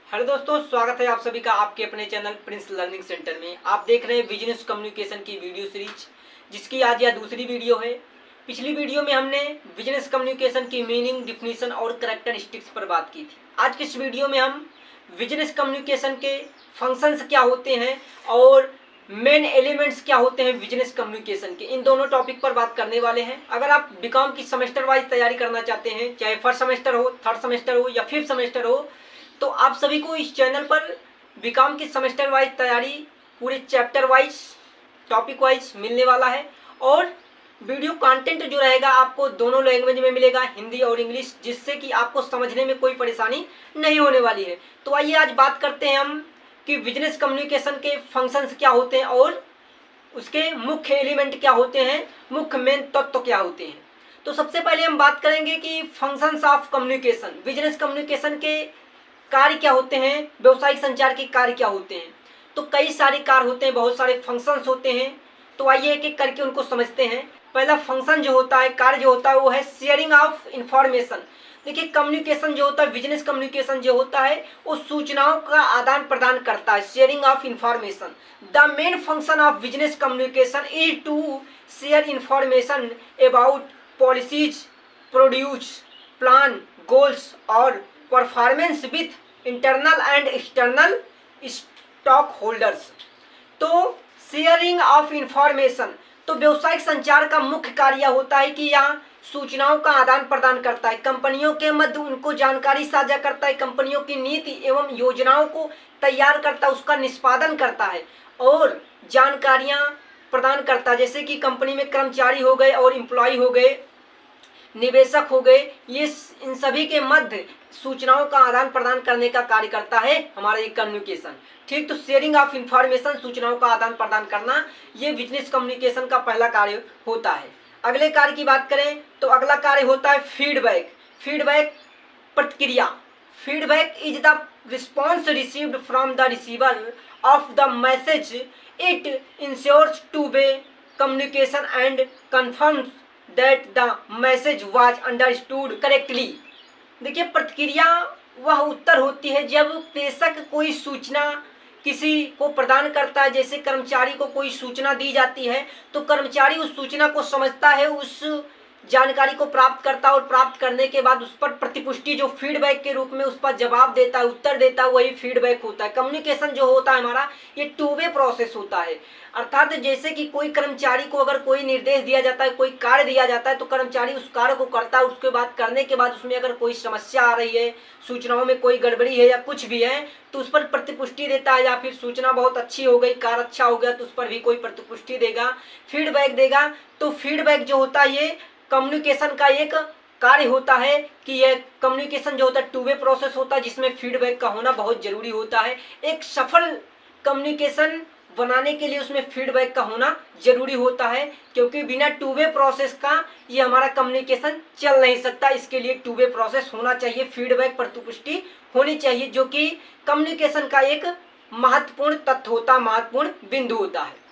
Hello दोस्तों, स्वागत है आप सभी का आपके अपने चैनल प्रिंस लर्निंग सेंटर में। आप देख रहे हैं बिजनेस कम्युनिकेशन की वीडियो सीरीज, जिसकी आज यह दूसरी वीडियो है। पिछली वीडियो में हमने बिजनेस कम्युनिकेशन की मीनिंग, डिफिनीशन और कैरेक्टरिस्टिक्स पर बात की थी। आज की इस वीडियो में हम बिजनेस कम्युनिकेशन के फंक्शंस क्या होते हैं और मेन एलिमेंट्स क्या होते हैं बिजनेस कम्युनिकेशन के, इन दोनों टॉपिक पर बात करने वाले हैं। अगर आप बीकॉम की सेमेस्टर वाइज तैयारी करना चाहते हैं, चाहे फर्स्ट सेमेस्टर हो, थर्ड सेमेस्टर हो या फिफ्थ सेमेस्टर हो, तो आप सभी को इस चैनल पर बीकॉम की सेमेस्टर वाइज तैयारी पूरे चैप्टर वाइज, टॉपिक वाइज मिलने वाला है। और वीडियो कंटेंट जो रहेगा आपको दोनों लैंग्वेज में मिलेगा, हिंदी और इंग्लिश, जिससे कि आपको समझने में कोई परेशानी नहीं होने वाली है। तो आइए आज बात करते हैं हम कि बिजनेस कम्युनिकेशन के फंक्शंस क्या होते हैं और उसके मुख्य एलिमेंट क्या होते हैं, मुख्य मेन तत्व क्या होते हैं। तो सबसे पहले हम बात करेंगे कि functions of communication, business communication के कार्य क्या होते हैं, व्यवसायिक संचार के कार्य क्या होते हैं। तो कई सारे कार्य होते हैं, बहुत सारे फंक्शंस होते हैं। तो आइए एक एक करके उनको समझते हैं। पहला फंक्शन जो होता है, कार्य जो होता है, वो है शेयरिंग ऑफ इंफॉर्मेशन। देखिए, कम्युनिकेशन जो होता है, बिजनेस कम्युनिकेशन जो होता है, वो सूचनाओं का आदान प्रदान करता है, sharing of information. The main function of business communication is to share information about policies, produce, plan, goals और performance with internal and external stock holders. तो शेयरिंग ऑफ इंफॉर्मेशन, तो व्यवसायिक संचार का मुख्य कार्य होता है कि यहाँ सूचनाओं का आदान प्रदान करता है, कंपनियों के मध्य उनको जानकारी साझा करता है, कंपनियों की नीति एवं योजनाओं को तैयार करता है, उसका निष्पादन करता है और जानकारियाँ प्रदान करता है। जैसे कि कंपनी में कर्मचारी हो गए और एम्प्लॉय हो गए, निवेशक हो गए, ये इन सभी के मध्य सूचनाओं का आदान प्रदान करने का कार्य करता है हमारा ये कम्युनिकेशन। ठीक, तो शेयरिंग ऑफ इंफॉर्मेशन, सूचनाओं का आदान प्रदान करना, ये बिजनेस कम्युनिकेशन का पहला कार्य होता है। अगले कार्य की बात करें तो अगला कार्य होता है फीडबैक। फीडबैक प्रतिक्रिया। Feedback is the response received from the receiver of the message. It ensures to be communication and confirms that the message was understood correctly. देखिए, प्रतिक्रिया वह उत्तर होती है जब प्रेषक कोई सूचना किसी को प्रदान करता है। जैसे कर्मचारी को कोई सूचना दी जाती है तो कर्मचारी उस सूचना को समझता है, उस जानकारी को प्राप्त करता है और प्राप्त करने के बाद उस पर प्रतिपुष्टि जो फीडबैक के रूप में उस पर जवाब देता है, उत्तर देता है, वही फीडबैक होता है। कम्युनिकेशन जो होता है हमारा, ये टू वे प्रोसेस होता है। अर्थात जैसे कि कोई कर्मचारी को अगर कोई निर्देश दिया जाता है, कोई कार्य दिया जाता है, तो कर्मचारी उस कार्य को करता है। उसके बाद करने के बाद उसमें अगर कोई समस्या आ रही है, सूचनाओं में कोई गड़बड़ी है या कुछ भी है, तो उस पर प्रतिपुष्टि देता है। या फिर सूचना बहुत अच्छी हो गई, कार्य अच्छा हो गया, तो उस पर भी कोई प्रतिपुष्टि देगा, फीडबैक देगा। तो फीडबैक जो होता है ये कम्युनिकेशन का एक कार्य होता है कि यह कम्युनिकेशन जो होता है टू वे प्रोसेस होता है, जिसमें फीडबैक का होना बहुत जरूरी होता है। एक सफल कम्युनिकेशन बनाने के लिए उसमें फीडबैक का होना जरूरी होता है, क्योंकि बिना टू वे प्रोसेस का ये हमारा कम्युनिकेशन चल नहीं सकता। इसके लिए टू वे प्रोसेस होना चाहिए, फीडबैक प्रतिपुष्टि होनी चाहिए, जो कि कम्युनिकेशन का एक महत्वपूर्ण तत्व होता है, महत्वपूर्ण बिंदु होता है।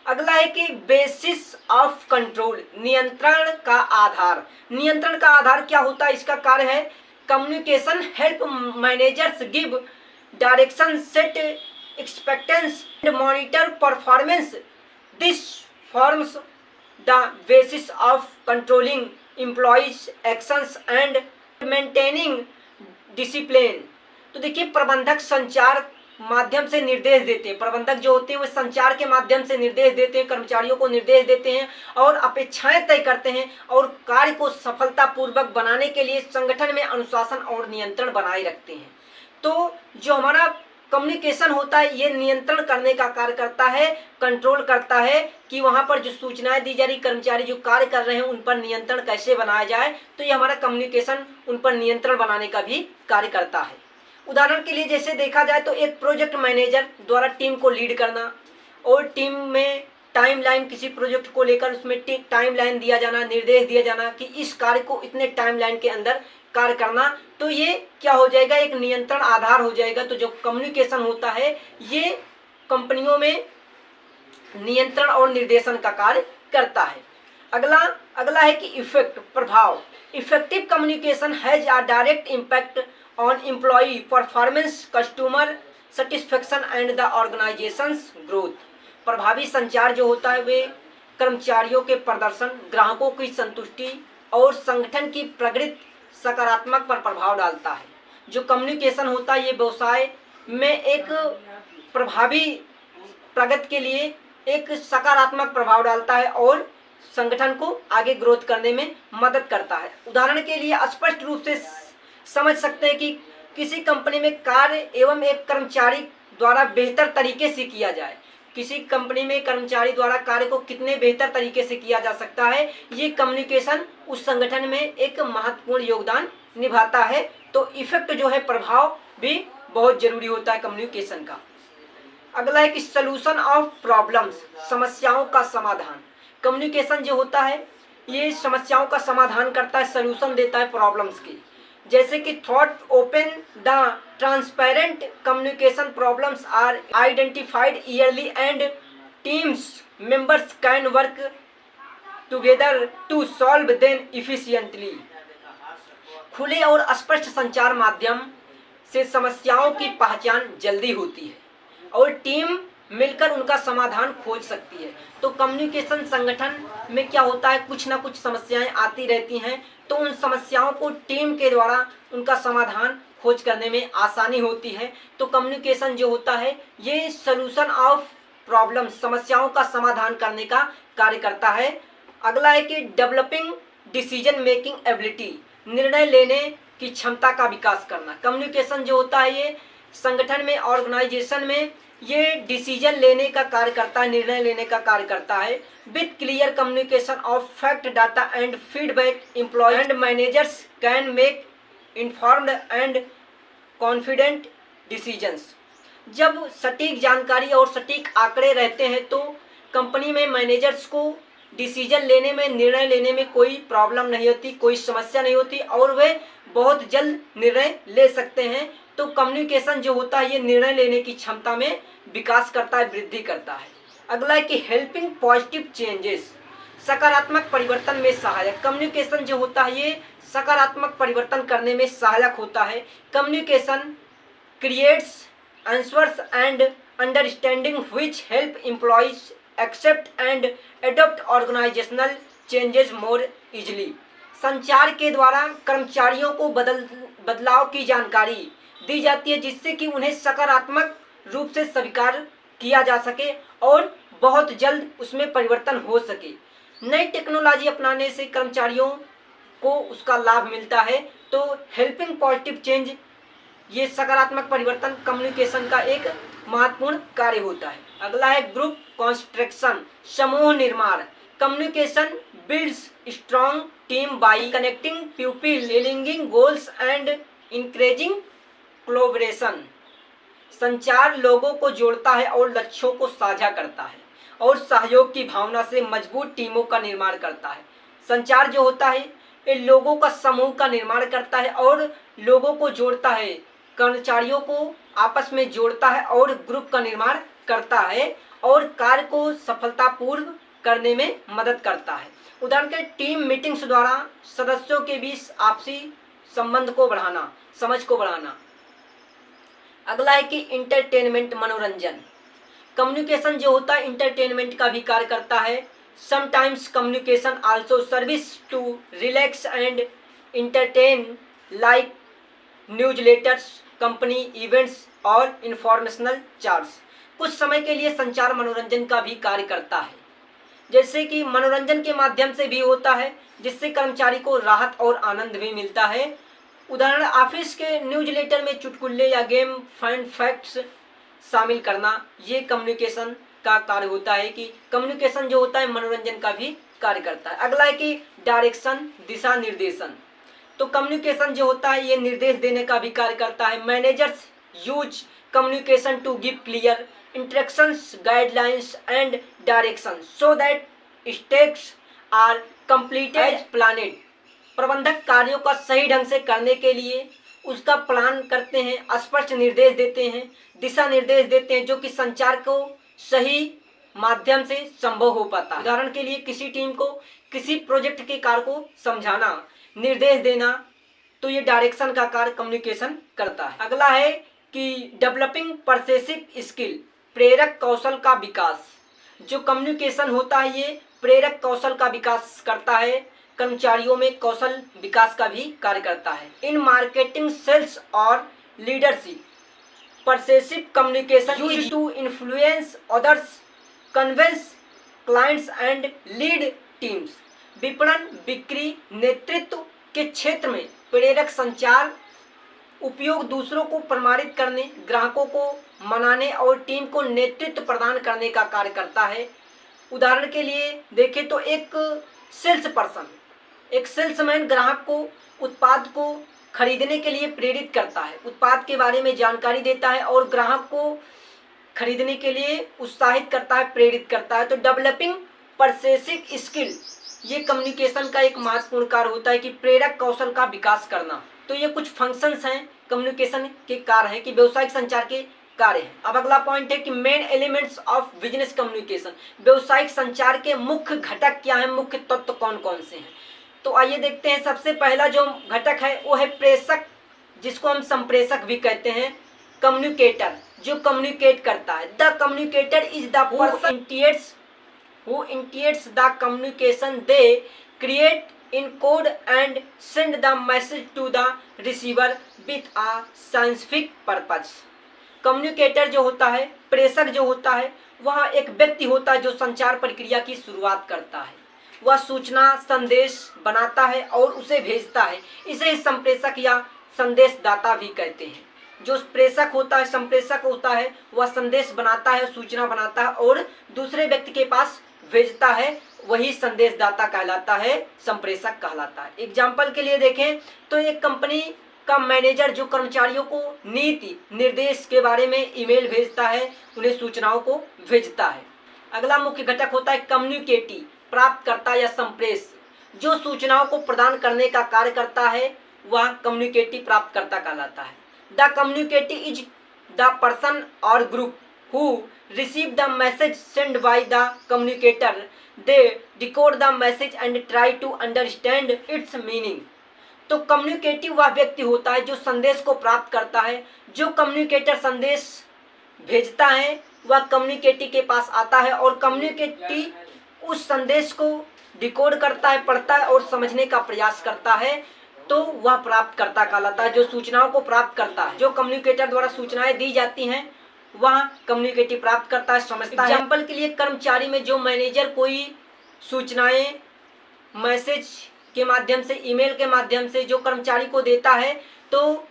अगला है कि बेसिस ऑफ कंट्रोल, नियंत्रण का आधार। नियंत्रण का आधार क्या होता है, इसका कार्य है communication help managers give direction, set expectance and monitor performance. This forms the basis of controlling employees actions and maintaining discipline. तो देखिए, प्रबंधक संचार माध्यम से निर्देश देते हैं। प्रबंधक जो होते हैं वो संचार के माध्यम से निर्देश देते हैं, कर्मचारियों को निर्देश देते हैं और अपेक्षाएं तय करते हैं और कार्य को सफलतापूर्वक बनाने के लिए संगठन में अनुशासन और नियंत्रण बनाए रखते हैं। तो जो हमारा कम्युनिकेशन होता है ये नियंत्रण करने का कार्य करता है, कंट्रोल करता है कि वहां पर जो सूचनाएं दी जा रही, कर्मचारी जो कार्य कर रहे हैं उन पर नियंत्रण कैसे बनाया जाए। तो ये हमारा कम्युनिकेशन उन पर नियंत्रण बनाने का भी कार्य करता है। उदाहरण के लिए जैसे देखा जाए तो एक प्रोजेक्ट मैनेजर द्वारा टीम को लीड करना और टीम में टाइमलाइन, किसी प्रोजेक्ट को लेकर उसमें टाइमलाइन दिया जाना, निर्देश दिया जाना कि इस कार्य को इतने टाइमलाइन के अंदर कार्य करना। तो ये क्या हो जाएगा, एक नियंत्रण आधार हो जाएगा। तो जो कम्युनिकेशन होता है ये कंपनियों में नियंत्रण और निर्देशन का कार्य करता है। अगला है कि इफेक्ट, प्रभाव। Effective communication has a direct impact on employee performance, customer satisfaction and the organisations growth. प्रभावी संचार जो होता है वे कर्मचारियों के प्रदर्शन, ग्राहकों की संतुष्टि और संगठन की प्रगति सकारात्मक पर प्रभाव डालता है। जो कम्युनिकेशन होता है ये व्यवसाय में एक प्रभावी प्रगति के लिए एक सकारात्मक प्रभाव डालता है और संगठन को आगे ग्रोथ करने में मदद करता है। उदाहरण के लिए स्पष्ट रूप से समझ सकते हैं कि किसी कंपनी में कार्य एवं एक कर्मचारी द्वारा बेहतर तरीके से किया जाए। किसी कंपनी में कर्मचारी द्वारा कार्य को कितने बेहतर तरीके से किया जा सकता है, ये कम्युनिकेशन उस संगठन में एक महत्वपूर्ण योगदान निभाता है। तो इफेक्ट जो है, प्रभाव भी बहुत जरूरी होता है कम्युनिकेशन का। अगला है कि सॉल्यूशन ऑफ प्रॉब्लम्स, समस्याओं का समाधान। कम्युनिकेशन जो होता है ये समस्याओं का समाधान करता है, सॉल्यूशन देता है प्रॉब्लम्स की। जैसे कि thought open the transparent communication problems are identified early and teams members can work together to solve them efficiently. खुले और स्पष्ट संचार माध्यम से समस्याओं की पहचान जल्दी होती है और टीम मिलकर उनका समाधान खोज सकती है। तो कम्युनिकेशन संगठन में क्या होता है, कुछ ना कुछ समस्याएं आती रहती हैं, तो उन समस्याओं को टीम के द्वारा उनका समाधान खोज करने में आसानी होती है। तो कम्युनिकेशन जो होता है ये सॉल्यूशन ऑफ प्रॉब्लम, समस्याओं का समाधान करने का कार्य करता है। अगला है कि डेवलपिंग डिसीजन मेकिंग एबिलिटी, निर्णय लेने की क्षमता का विकास करना। कम्युनिकेशन जो होता है ये संगठन में, ऑर्गेनाइजेशन में ये डिसीजन लेने का कार्य करता है, निर्णय लेने का कार्य करता है। With clear communication of fact, data and feedback, employ and managers can make informed and confident decisions. जब सटीक जानकारी और सटीक आंकड़े रहते हैं तो कंपनी में मैनेजर्स को डिसीजन लेने में, निर्णय लेने में कोई प्रॉब्लम नहीं होती, कोई समस्या नहीं होती और वे बहुत जल्द निर्णय ले सकते हैं। तो कम्युनिकेशन जो होता है ये निर्णय लेने की क्षमता में विकास करता है, वृद्धि करता है। अगला है कि हेल्पिंग पॉजिटिव चेंजेस, सकारात्मक परिवर्तन में सहायक। कम्युनिकेशन जो होता है ये सकारात्मक परिवर्तन करने में सहायक होता है। Communication creates answers and understanding which help employees accept and adopt organisational changes more easily. संचार के द्वारा कर्मचारियों को बदलाव की जानकारी दी जाती है जिससे कि उन्हें सकारात्मक रूप से स्वीकार किया जा सके और बहुत जल्द उसमें परिवर्तन हो सके। नई टेक्नोलॉजी अपनाने से कर्मचारियों को उसका लाभ मिलता है। तो हेल्पिंग पॉजिटिव चेंज, ये सकारात्मक परिवर्तन कम्युनिकेशन का एक महत्वपूर्ण कार्य होता है। अगला है ग्रुप कंस्ट्रक्शन, समूह निर्माण। Communication builds strong team by connecting people, aligning goals and encouraging collaboration. संचार लोगों को जोड़ता है और लक्ष्यों को साझा करता है और सहयोग की भावना से मजबूत टीमों का निर्माण करता है। संचार जो होता है ये लोगों का समूह का निर्माण करता है और लोगों को जोड़ता है, कर्मचारियों को आपस में जोड़ता है और ग्रुप का निर्माण करता है और कार्य को सफलतापूर्वक करने में मदद करता है। उदाहरण के टीम मीटिंग्स द्वारा सदस्यों के बीच आपसी संबंध को बढ़ाना, समझ को बढ़ाना। अगला है कि इंटरटेनमेंट, मनोरंजन। कम्युनिकेशन जो होता है इंटरटेनमेंट का भी कार्य करता है। Sometimes communication also service to relax and entertain like newsletters, company events और इंफॉर्मेशनल चार्ट्स। कुछ समय के लिए संचार मनोरंजन का भी कार्य करता है, जैसे कि मनोरंजन के माध्यम से भी होता है जिससे कर्मचारी को राहत और आनंद भी मिलता है। उदाहरण ऑफिस के न्यूज़लेटर में चुटकुले या गेम, फन फैक्ट्स शामिल करना, ये कम्युनिकेशन का कार्य होता है कि कम्युनिकेशन जो होता है मनोरंजन का भी कार्य करता है। अगला है कि डायरेक्शन, दिशा निर्देशन। तो कम्युनिकेशन जो होता है ये निर्देश देने का भी कार्य करता है। Managers use communication to give clear instructions, guidelines and direction so that steps are completed as planned. प्रबंधक कार्यों का सही ढंग से करने के लिए उसका प्लान करते हैं, स्पष्ट निर्देश देते हैं, दिशा निर्देश देते हैं जो कि संचार को सही माध्यम से संभव हो पाता है। उदाहरण के लिए किसी टीम को किसी प्रोजेक्ट के कार्य को समझाना, निर्देश देना, तो ये डायरेक्शन का कार्य कम्युनिकेशन करता है। अगला है कि डेवलपिंग परसेसिव स्किल, प्रेरक कौशल का विकास। जो कम्युनिकेशन होता है ये प्रेरक कौशल का विकास करता है, कर्मचारियों में कौशल विकास का भी कार्य करता है। इन मार्केटिंग, सेल्स और leadership, persuasive communication used to influence others, convince clients and lead teams. विपणन, बिक्री, नेतृत्व के क्षेत्र में प्रेरक संचार उपयोग दूसरों को प्रमाणित करने, ग्राहकों को मनाने और टीम को नेतृत्व प्रदान करने का कार्य करता है। उदाहरण के लिए देखें तो एक सेल्स पर्सन, एक सेल्समैन ग्राहक को उत्पाद को खरीदने के लिए प्रेरित करता है, उत्पाद के बारे में जानकारी देता है और ग्राहक को खरीदने के लिए उत्साहित करता है, प्रेरित करता है। तो डेवलपिंग परसेसिव स्किल ये कम्युनिकेशन का एक महत्वपूर्ण कार्य होता है कि प्रेरक कौशल का विकास करना। तो ये कुछ फंक्शंस हैं कम्युनिकेशन के कार्य हैं कि व्यवसायिक संचार के कार्य हैं। अब अगला पॉइंट है कि main elements of business communication, व्यवसायिक संचार के मुख्य घटक क्या हैं, मुख्य तत्व कौन कौन से हैं। तो आइए देखते हैं। सबसे पहला जो घटक है वो है प्रेषक, जिसको हम संप्रेषक भी कहते हैं। कम्युनिकेटर, जो कम्युनिकेट करता है। The communicator is the person who initiates the communication. They create, encode and send the message to the receiver with a scientific purpose. Communicator जो होता है, प्रेषक जो होता है, वह एक व्यक्ति होता है जो संचार प्रक्रिया की शुरुआत करता है। वह सूचना, संदेश बनाता है और उसे भेजता है। इसे ही संप्रेषक या संदेशदाता भी कहते हैं। जो प्रेषक होता है, संप्रेषक होता है, वह संदेश बनाता है, सूचना बनाता है और दूसरे व्यक्ति के पास भेजता है, वही संदेशदाता कहलाता है, संप्रेषक कहलाता है। एग्जाम्पल के लिए देखें तो एक कंपनी का मैनेजर जो कर्मचारियों को नीति निर्देश के बारे में ईमेल भेजता है, उन्हें सूचनाओं को भेजता है। अगला मुख्य घटक होता है कम्युनिकेटी, प्राप्तकर्ता या संप्रेष। जो सूचनाओं को प्रदान करने का कार्य करता है वह कम्युनिकेटी प्राप्तकर्ता कहलाता है। द कम्युनिकेटी इज द पर्सन और group who receive the message sent by the communicator. They decode the message and try to understand its meaning. तो कम्युनिकेटिव वह व्यक्ति होता है जो संदेश को प्राप्त करता है। जो कम्युनिकेटर संदेश भेजता है वह कम्युनिकेटी के पास आता है और कम्युनिकेटी उस संदेश को डिकोड करता है, पढ़ता है और समझने का प्रयास करता है, तो वह प्राप्तकर्ता कहलाता है, जो सूचनाओं को प्राप्त करता है। जो कम्युनिकेटर द्वारा सूचनाएं दी जाती हैं वह कम्युनिकेटिव प्राप्त करता है, समझता है। एग्जाम्पल के लिए कर्मचारी में जो मैनेजर कोई सूचनाएं मैसेज के माध्यम से, ईमेल के माध्यम से जो कर्मचारी को देता है, तो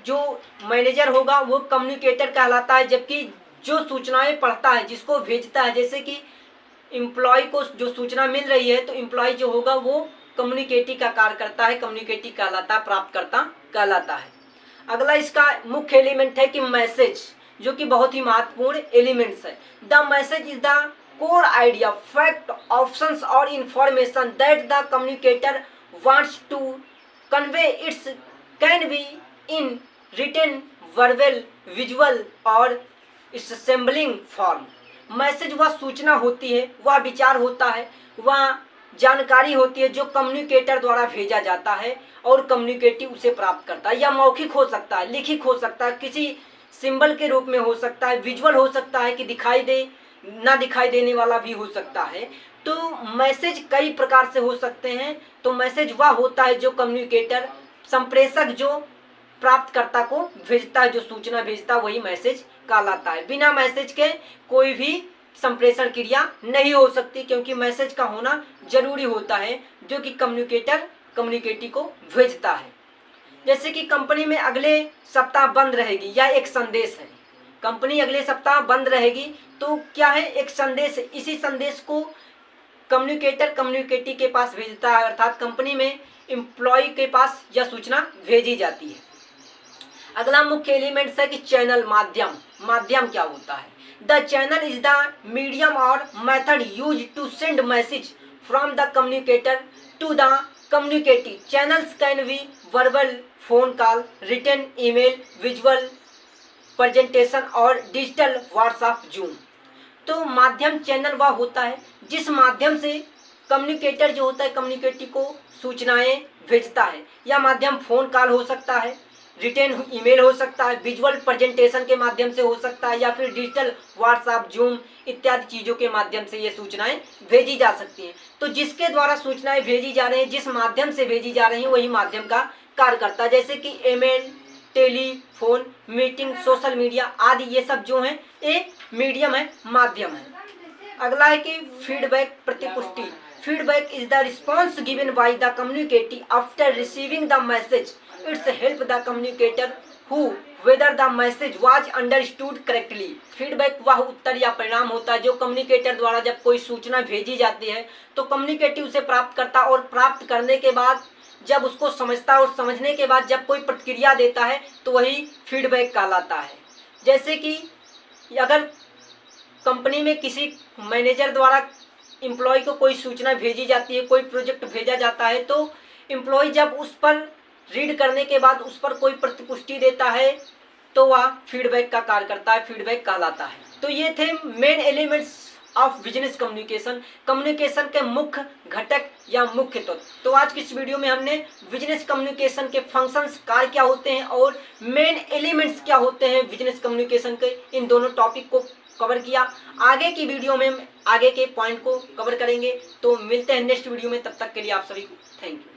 जो मैनेजर होगा वो कम्युनिकेटर कहलाता है। जबकि जो सूचनाएं पढ़ता है, जिसको भेजता है, जैसे कि एम्प्लॉय को जो सूचना मिल रही है तो एम्प्लॉय जो होगा वो कम्युनिकेटिव का कार्य करता है, कम्युनिकेटिव कहलाता है, प्राप्तकर्ता कहलाता है। अगला इसका मुख्य एलिमेंट है कि मैसेज, जो कि बहुत ही महत्वपूर्ण एलिमेंट्स है। The message is the core idea, fact, options और information that the communicator wants to convey. Its can be in written, verbal, visual और असेंबलिंग फॉर्म। मैसेज वह सूचना होती है, वह विचार होता है, वह जानकारी होती है जो कम्युनिकेटर द्वारा भेजा जाता है और कम्युनिकेटिव उसे प्राप्त करता है। या मौखिक हो सकता है, लिखित हो सकता है, किसी सिंबल के रूप में हो सकता है, विजुअल हो सकता है कि दिखाई दे, ना दिखाई देने वाला भी हो सकता है। तो मैसेज कई प्रकार से हो सकते हैं। तो मैसेज वह होता है जो कम्युनिकेटर, संप्रेषक जो प्राप्तकर्ता को भेजता है, जो सूचना भेजता है, वही मैसेज कहलाता है। बिना मैसेज के कोई भी संप्रेषण क्रिया नहीं हो सकती, क्योंकि मैसेज का होना जरूरी होता है, जो कि कम्युनिकेटर कम्युनिकेटिव को भेजता है। जैसे कि कंपनी में अगले सप्ताह बंद रहेगी, या एक संदेश है, कंपनी अगले सप्ताह बंद रहेगी, तो क्या है, एक संदेश है। इसी संदेश को कम्युनिकेटर कम्युनिकेटिव के पास भेजता है, अर्थात कंपनी में एम्प्लॉय के पास यह सूचना भेजी जाती है। अगला मुख्य एलिमेंट्स है कि चैनल, माध्यम। माध्यम क्या होता है? The channel is the medium और method use to send message from the communicator to the communicative. Channels can be verbal, phone call, written, email, visual presentation और डिजिटल व्हाट्सएप, जूम। तो माध्यम, चैनल वह होता है जिस माध्यम से कम्युनिकेटर जो होता है कम्युनिकेटिव को सूचनाएं भेजता है। यह माध्यम फ़ोन कॉल हो सकता है, रिटेन ईमेल हो सकता है, विजुअल प्रेजेंटेशन के माध्यम से हो सकता है, या फिर डिजिटल व्हाट्सएप, जूम इत्यादि चीज़ों के माध्यम से ये सूचनाएं भेजी जा सकती हैं। तो जिसके द्वारा सूचनाएं भेजी जा रही हैं, जिस माध्यम से भेजी जा रही हैं, वही माध्यम का कार्य करता है। जैसे कि email, telephone, meeting, social media आदि, ये सब जो हैं ये मीडियम है, माध्यम है। अगला है कि फीडबैक, प्रतिपुष्टि। Feedback is the response given by the communicator after receiving the message. It's help the communicator who whether the message was understood correctly. Feedback वह उत्तर या परिणाम होता है जो कम्युनिकेटर द्वारा जब कोई सूचना भेजी जाती है तो कम्युनिकेटिव उसे प्राप्त करता, और प्राप्त करने के बाद जब उसको समझता है, और समझने के बाद जब कोई प्रतिक्रिया देता है तो वही फीडबैक कहलाता है। जैसे कि अगर कंपनी में किसी मैनेजर द्वारा एम्प्लॉय को कोई सूचना भेजी जाती है, कोई प्रोजेक्ट भेजा जाता है, तो एम्प्लॉय जब उस पर रीड करने के बाद उस पर कोई प्रतिपुष्टि देता है तो वह फीडबैक का कार्य करता है, फीडबैक कहलाता है। तो ये थे main elements of business communication, communication के मुख्य घटक या मुख्य तत्व। तो आज की इस वीडियो में हमने बिजनेस कम्युनिकेशन के फंक्शंस, कार्य क्या होते हैं और मेन एलिमेंट्स क्या होते हैं बिजनेस कम्युनिकेशन के, इन दोनों टॉपिक को कवर किया। आगे की वीडियो में हम आगे के पॉइंट को कवर करेंगे। तो मिलते हैं नेक्स्ट वीडियो में, तब तक के लिए आप सभी को थैंक यू।